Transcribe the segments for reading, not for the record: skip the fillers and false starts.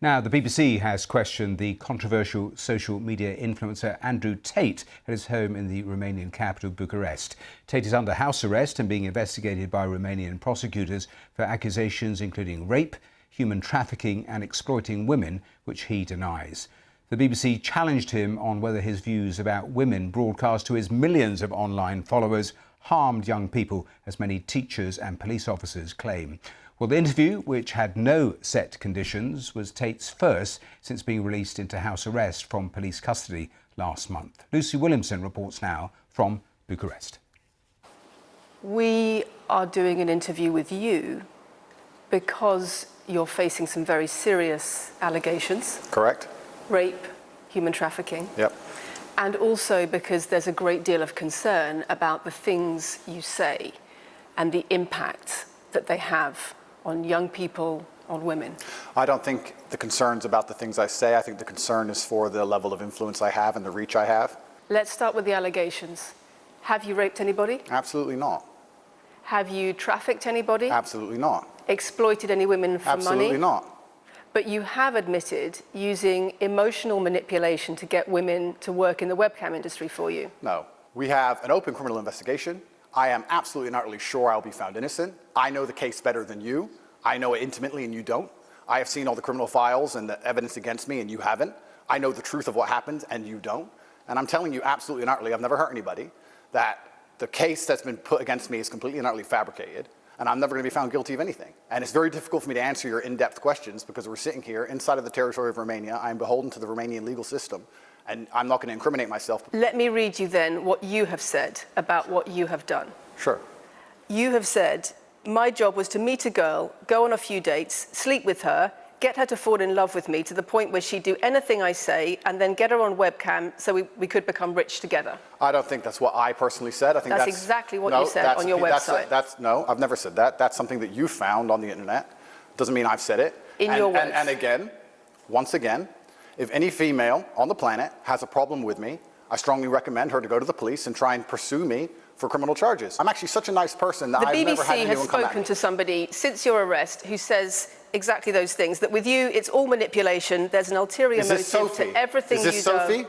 Now, the BBC has questioned the controversial social media influencer Andrew Tate at his home in the Romanian capital, Bucharest. Tate is under house arrest and being investigated by Romanian prosecutors for accusations including rape, human trafficking and exploiting women, which he denies. The BBC challenged him on whether his views about women broadcast to his millions of online followers harmed young people, as many teachers and police officers claim. Well, the interview, which had no set conditions, was Tate's first since being released into house arrest from police custody last month. Lucy Williamson reports now from Bucharest. We are doing an interview with you because you're facing some very serious allegations. Correct. Rape, human trafficking. Yep. And also because there's a great deal of concern about the things you say and the impact that they have on young people, on women. I don't think the concern's about the things I say. I think the concern is for the level of influence I have and the reach I have. Let's start with the allegations. Have you raped anybody? Absolutely not. Have you trafficked anybody? Absolutely not. Exploited any women for money? Absolutely not. But you have admitted using emotional manipulation to get women to work in the webcam industry for you. No. We have an open criminal investigation. I am absolutely and utterly sure I'll be found innocent. I know the case better than you. I know it intimately and you don't. I have seen all the criminal files and the evidence against me and you haven't. I know the truth of what happened and you don't. And I'm telling you absolutely and utterly, I've never hurt anybody, that the case that's been put against me is completely and utterly fabricated. And I'm never going to be found guilty of anything. And it's very difficult for me to answer your in-depth questions because we're sitting here inside of the territory of Romania. I'm beholden to the Romanian legal system, and I'm not going to incriminate myself. Let me read you then what you have said about what you have done. Sure. You have said, my job was to meet a girl, go on a few dates, sleep with her, get her to fall in love with me to the point where she'd do anything I say, and then get her on webcam so we could become rich together. I don't think that's what I personally said. I think that's exactly what you said on your website. No, I've never said that. That's something that you found on the internet. Doesn't mean I've said it. In your words. And again, once again, if any female on the planet has a problem with me, I strongly recommend her to go to the police and try and pursue me for criminal charges. I'm actually such a nice person that I've never had anyone come at me. The BBC has spoken to somebody since your arrest who says exactly those things, that with you it's all manipulation, there's an ulterior motive to everything you do. Is this Sophie?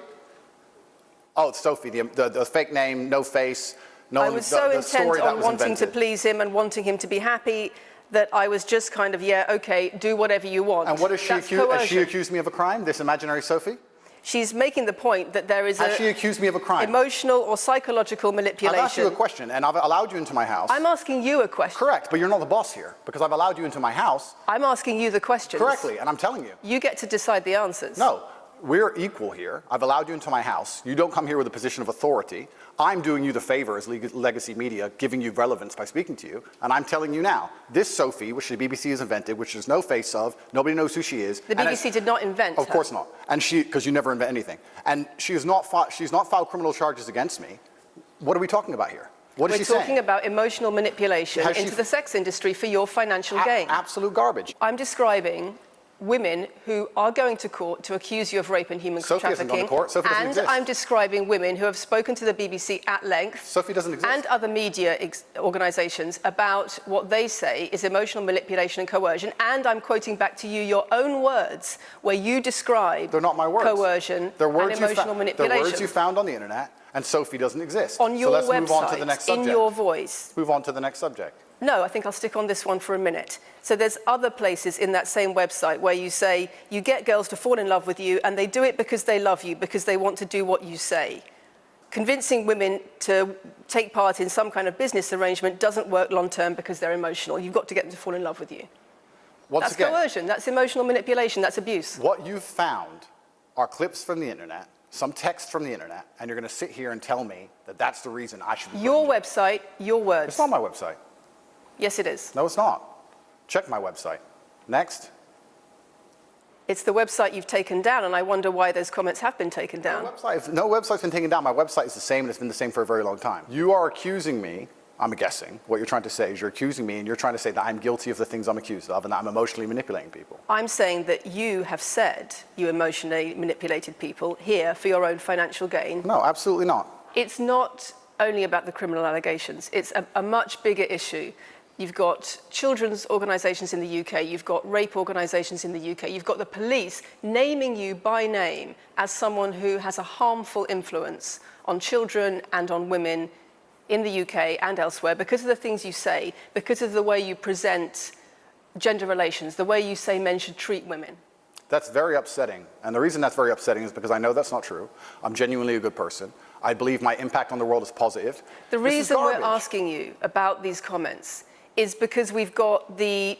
Oh, it's Sophie, the fake name, no face. I was so intent on wanting to please him and wanting him to be happy that I was just kind of, yeah, okay, do whatever you want. And what is she accused? Has she accused me of a crime, this imaginary Sophie? She's making the point that there is Has she accused me of a crime? Emotional or psychological manipulation. I've asked you a question and I've allowed you into my house. I'm asking you a question. Correct, but you're not the boss here because I've allowed you into my house. I'm asking you the questions. Correctly, and I'm telling you. You get to decide the answers. No, we're equal here. I've allowed you into my house. You don't come here with a position of authority. I'm doing you the favor as legacy media, giving you relevance by speaking to you. And I'm telling you now, this Sophie, which the BBC has invented, which there's no face of, nobody knows who she is. The BBC did not invent her. Of course not. And because you never invent anything. And she's not filed criminal charges against me. What are we talking about here? What is she saying? We're talking about emotional manipulation into the sex industry for your financial gain. Absolute garbage. I'm describing women who are going to court to accuse you of rape and human trafficking. And I'm describing women who have spoken to the BBC at length. Sophie doesn't exist. And other media organisations about what they say is emotional manipulation and coercion. And I'm quoting back to you your own words where you describe They're not my words. Coercion and emotional manipulation. They're words you found on the internet, and Sophie doesn't exist. On your website, move on to the next subject. In your voice. Move on to the next subject. No, I think I'll stick on this one for a minute. So there's other places in that same website where you say you get girls to fall in love with you and they do it because they love you, because they want to do what you say. Convincing women to take part in some kind of business arrangement doesn't work long term because they're emotional. You've got to get them to fall in love with you. That's coercion, that's emotional manipulation, that's abuse. What you've found are clips from the internet, some text from the internet, and you're going to sit here and tell me that that's the reason I should be Your website, your words. It's not my website. Yes, it is. No, it's not. Check my website. Next. It's the website you've taken down, and I wonder why those comments have been taken down. No website's been taken down. My website is the same, and it's been the same for a very long time. You are accusing me, I'm guessing, what you're trying to say is you're accusing me, and you're trying to say that I'm guilty of the things I'm accused of, and that I'm emotionally manipulating people. I'm saying that you have said you emotionally manipulated people here for your own financial gain. No, absolutely not. It's not only about the criminal allegations. It's a much bigger issue. You've got children's organisations in the UK, you've got rape organisations in the UK, you've got the police naming you by name as someone who has a harmful influence on children and on women in the UK and elsewhere because of the things you say, because of the way you present gender relations, the way you say men should treat women. That's very upsetting. And the reason that's very upsetting is because I know that's not true. I'm genuinely a good person. I believe my impact on the world is positive. The reason we're asking you about these comments is because we've got the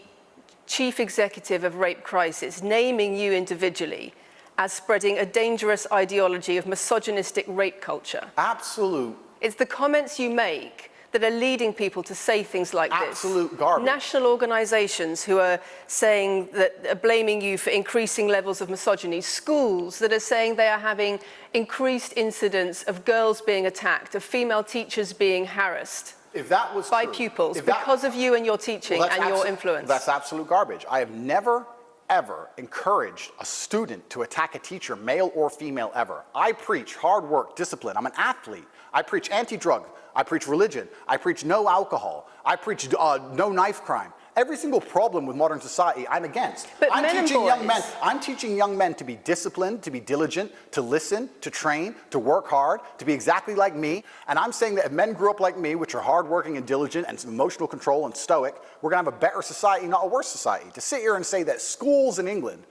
chief executive of Rape Crisis naming you individually as spreading a dangerous ideology of misogynistic rape culture. Absolute. It's the comments you make that are leading people to say things like this. Absolute garbage. National organisations who are saying that are blaming you for increasing levels of misogyny. Schools that are saying they are having increased incidents of girls being attacked, of female teachers being harassed. If that was by true, pupils because of you and your teaching and your influence. That's absolute garbage. I have never, ever encouraged a student to attack a teacher, male or female, ever. I preach hard work, discipline. I'm an athlete. I preach anti-drug. I preach religion. I preach no alcohol. I preach no knife crime. Every single problem with modern society, I'm against. But I'm teaching young men to be disciplined, to be diligent, to listen, to train, to work hard, to be exactly like me. And I'm saying that if men grew up like me, which are hardworking and diligent and some emotional control and stoic, we're going to have a better society, not a worse society. To sit here and say that schools in England,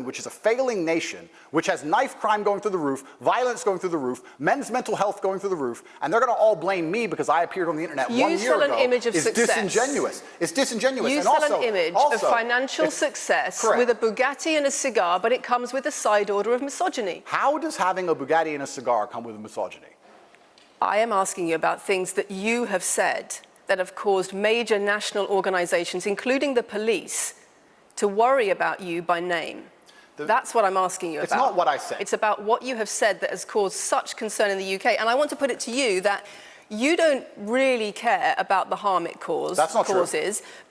which is a failing nation, which has knife crime going through the roof, violence going through the roof, men's mental health going through the roof, and they're going to all blame me because I appeared on the internet 1 year ago. You sell an image of success. Disingenuous. It's disingenuous. You sell an image of financial success with a Bugatti and a cigar, but it comes with a side order of misogyny. How does having a Bugatti and a cigar come with misogyny? I am asking you about things that you have said that have caused major national organisations, including the police, to worry about you by name. That's what I'm asking you about. It's not what I said. It's about what you have said that has caused such concern in the UK. And I want to put it to you that you don't really care about the harm it causes.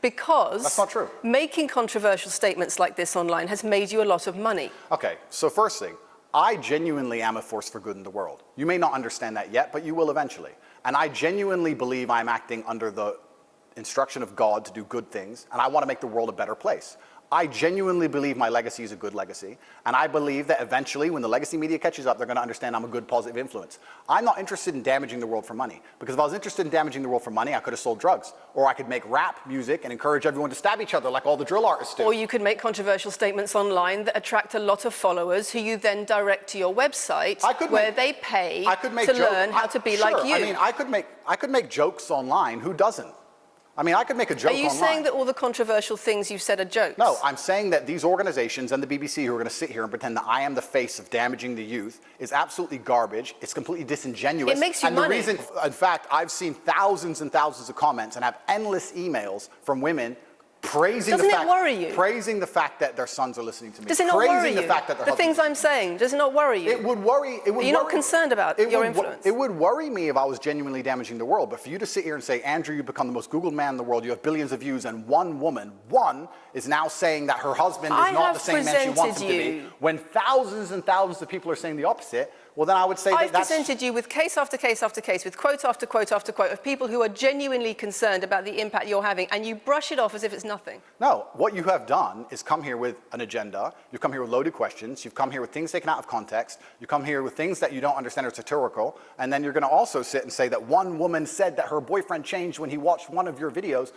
Because that's not true. Making controversial statements like this online has made you a lot of money. Okay, so first thing, I genuinely am a force for good in the world. You may not understand that yet, but you will eventually. And I genuinely believe I'm acting under the instruction of God to do good things, and I want to make the world a better place. I genuinely believe my legacy is a good legacy, and I believe that eventually, when the legacy media catches up, they're going to understand I'm a good, positive influence. I'm not interested in damaging the world for money, because if I was interested in damaging the world for money, I could have sold drugs, or I could make rap music and encourage everyone to stab each other like all the drill artists do. Or you could make controversial statements online that attract a lot of followers who you then direct to your website where they pay to learn how to be like you. I mean, I could make jokes online. Who doesn't? I mean, I could make a joke online. Are you saying that all the controversial things you've said are jokes? No, I'm saying that these organizations and the BBC who are going to sit here and pretend that I am the face of damaging the youth is absolutely garbage. It's completely disingenuous. It makes you money. And the reason, in fact, I've seen thousands and thousands of comments and have endless emails from women praising praising the fact that their sons are listening to me. Does it not worry you? The fact that the things I'm saying, does it not worry you? It would worry. Are you not concerned about your influence? It would worry me if I was genuinely damaging the world. But for you to sit here and say, Andrew, you've become the most Googled man in the world, you have billions of views, and one woman, is now saying that her husband is not the same man she wants him to be, when thousands and thousands of people are saying the opposite, well, then I would say I've presented you with case after case after case, with quote after quote after quote of people who are genuinely concerned about the impact you're having, and you brush it off as if it's nothing. No, what you have done is come here with an agenda, you've come here with loaded questions, you've come here with things taken out of context, you come here with things that you don't understand are satirical, and then you're going to also sit and say that one woman said that her boyfriend changed when he watched one of your videos.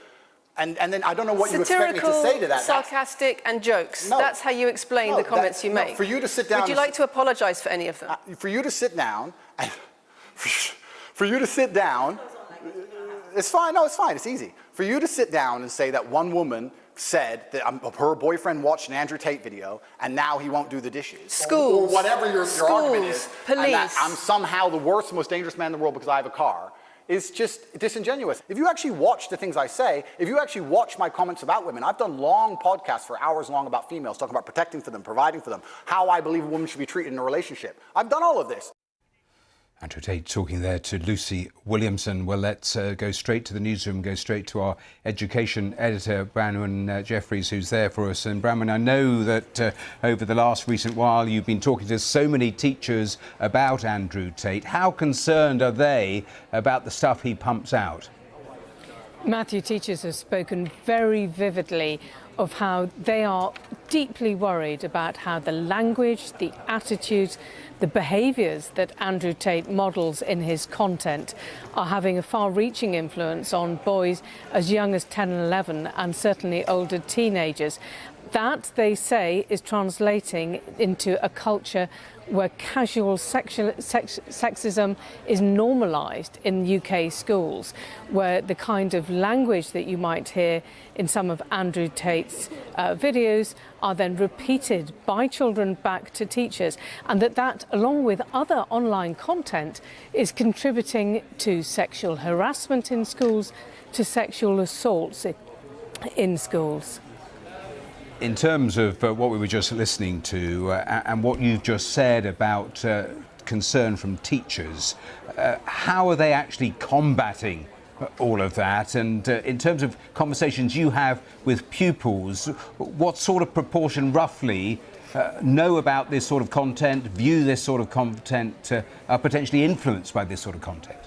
And then I don't know what you expect me to say to that. Sarcastic and jokes. No, that's how you explain the comments you make. For you to sit down. Would you like to apologise for any of them? For you to sit down, and for you to sit down, it's fine. No, it's fine. It's easy. For you to sit down and say that one woman said that her boyfriend watched an Andrew Tate video and now he won't do the dishes. Schools. Or whatever your argument is. Police. And that I'm somehow the worst, most dangerous man in the world because I have a car. Is just disingenuous. If you actually watch the things I say, if you actually watch my comments about women, I've done long podcasts for hours long about females, talking about protecting for them, providing for them, how I believe a woman should be treated in a relationship. I've done all of this. Andrew Tate talking there to Lucy Williamson. Well, let's go straight to the newsroom, go straight to our education editor, Branwen Jeffries, who's there for us. And Branwen, I know that over the last recent while you've been talking to so many teachers about Andrew Tate. How concerned are they about the stuff he pumps out? Matthew, teachers have spoken very vividly of how they are deeply worried about how the language, the attitudes, the behaviours that Andrew Tate models in his content are having a far-reaching influence on boys as young as 10 and 11, and certainly older teenagers. That, they say, is translating into a culture where casual sexism is normalised in UK schools, where the kind of language that you might hear in some of Andrew Tate's videos are then repeated by children back to teachers, and that, along with other online content, is contributing to sexual harassment in schools, to sexual assaults in schools. In terms of what we were just listening to and what you've just said about concern from teachers, how are they actually combating all of that? And in terms of conversations you have with pupils, what sort of proportion roughly know about this sort of content, view this sort of content, are potentially influenced by this sort of content?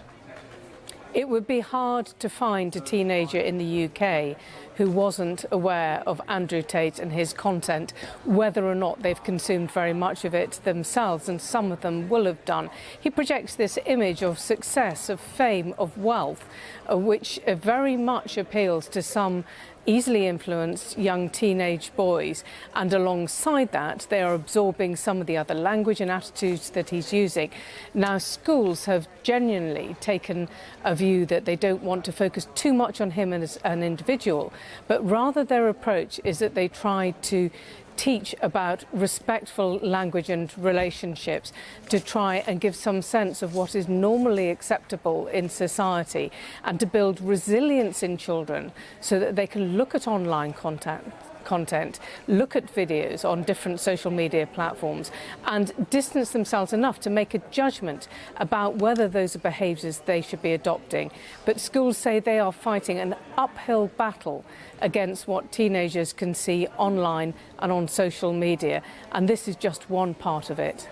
It would be hard to find a teenager in the UK who wasn't aware of Andrew Tate and his content, whether or not they've consumed very much of it themselves, and some of them will have done. He projects this image of success, of fame, of wealth, which very much appeals to some easily influenced young teenage boys, and alongside that they are absorbing some of the other language and attitudes that he's using. Now, schools have genuinely taken a view that they don't want to focus too much on him as an individual, but rather their approach is that they try to teach about respectful language and relationships, to try and give some sense of what is normally acceptable in society, and to build resilience in children so that they can look at online content, look at videos on different social media platforms and distance themselves enough to make a judgment about whether those are behaviours they should be adopting. But schools say they are fighting an uphill battle against what teenagers can see online and on social media, and this is just one part of it.